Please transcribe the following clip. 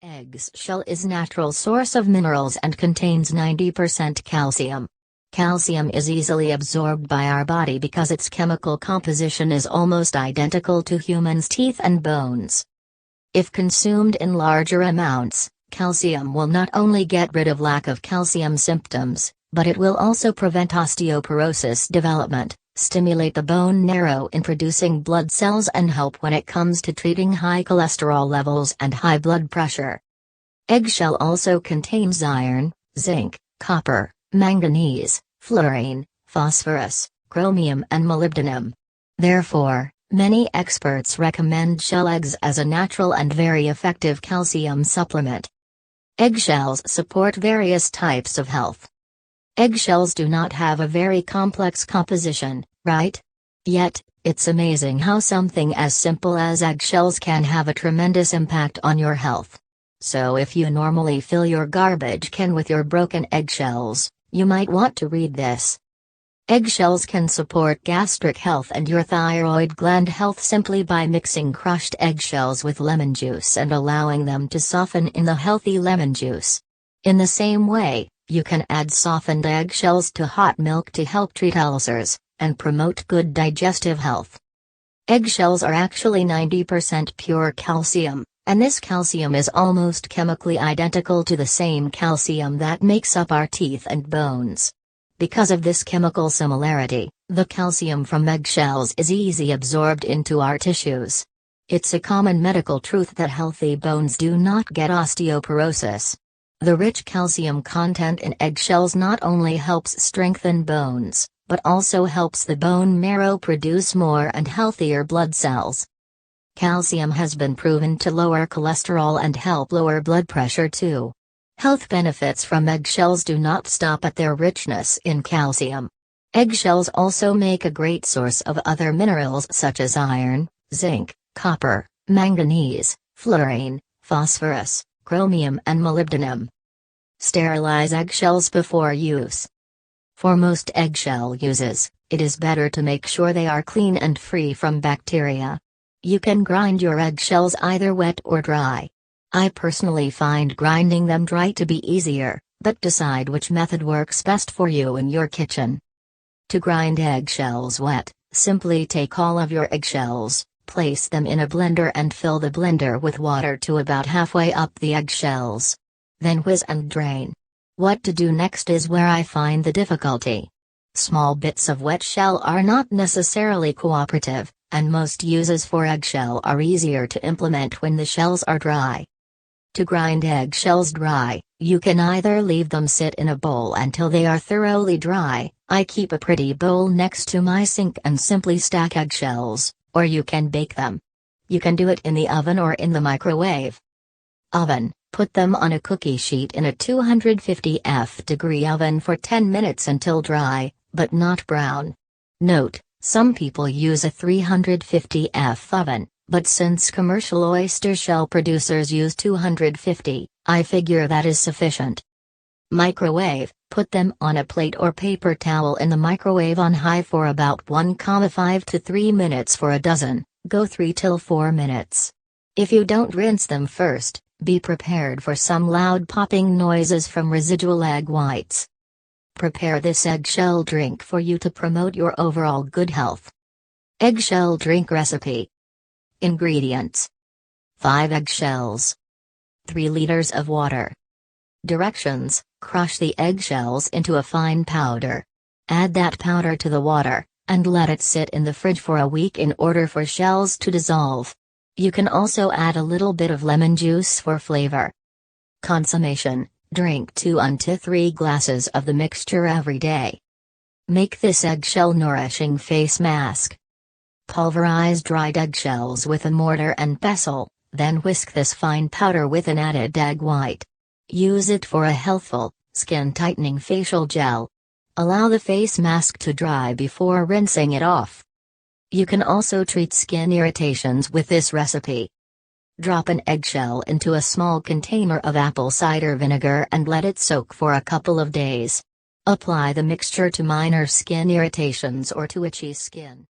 Egg's shell is natural source of minerals and contains 90% calcium. Calcium is easily absorbed by our body because its chemical composition is almost identical to humans' teeth and bones. If consumed in larger amounts, calcium will not only get rid of lack of calcium symptoms, but it will also prevent osteoporosis development, stimulate the bone marrow in producing blood cells, and help when it comes to treating high cholesterol levels and high blood pressure. Eggshell also contains iron, zinc, copper, manganese, fluorine, phosphorus, chromium and molybdenum. Therefore, many experts recommend shell eggs as a natural and very effective calcium supplement. Eggshells support various types of health. Eggshells do not have a very complex composition, right? Yet, it's amazing how something as simple as eggshells can have a tremendous impact on your health. So if you normally fill your garbage can with your broken eggshells, you might want to read this. Eggshells can support gastric health and your thyroid gland health simply by mixing crushed eggshells with lemon juice and allowing them to soften in the healthy lemon juice. In the same way, you can add softened eggshells to hot milk to help treat ulcers and promote good digestive health. Eggshells are actually 90% pure calcium, and this calcium is almost chemically identical to the same calcium that makes up our teeth and bones. Because of this chemical similarity, the calcium from eggshells is easily absorbed into our tissues. It's a common medical truth that healthy bones do not get osteoporosis. The rich calcium content in eggshells not only helps strengthen bones, but also helps the bone marrow produce more and healthier blood cells. Calcium has been proven to lower cholesterol and help lower blood pressure too. Health benefits from eggshells do not stop at their richness in calcium. Eggshells also make a great source of other minerals such as iron, zinc, copper, manganese, fluorine, phosphorus, chromium and molybdenum. Sterilize eggshells before use. For most eggshell uses, it is better to make sure they are clean and free from bacteria. You can grind your eggshells either wet or dry. I personally find grinding them dry to be easier, but decide which method works best for you in your kitchen. To grind eggshells wet, simply take all of your eggshells, place them in a blender and fill the blender with water to about halfway up the eggshells. Then whiz and drain. What to do next is where I find the difficulty. Small bits of wet shell are not necessarily cooperative, and most uses for eggshell are easier to implement when the shells are dry. To grind eggshells dry, you can either leave them sit in a bowl until they are thoroughly dry. I keep a pretty bowl next to my sink and simply stack eggshells, or you can bake them. You can do it in the oven or in the microwave. Oven. Put them on a cookie sheet in a 250°F oven for 10 minutes until dry, but not brown. Note, some people use a 350°F oven, but since commercial oyster shell producers use 250, I figure that is sufficient. Microwave. Put them on a plate or paper towel in the microwave on high for about 1,5 to 3 minutes for a dozen, go 3 till 4 minutes. If you don't rinse them first, be prepared for some loud popping noises from residual egg whites. Prepare this eggshell drink for you to promote your overall good health. Eggshell drink recipe. Ingredients: 5 eggshells, 3 liters of water. Directions: crush the eggshells into a fine powder. Add that powder to the water, and let it sit in the fridge for a week in order for shells to dissolve. You can also add a little bit of lemon juice for flavor. Consummation: drink 2 to 3 glasses of the mixture every day. Make this eggshell nourishing face mask. Pulverize dried eggshells with a mortar and pestle, then whisk this fine powder with an added egg white. Use it for a healthful, skin-tightening facial gel. Allow the face mask to dry before rinsing it off. You can also treat skin irritations with this recipe. Drop an eggshell into a small container of apple cider vinegar and let it soak for a couple of days. Apply the mixture to minor skin irritations or to itchy skin.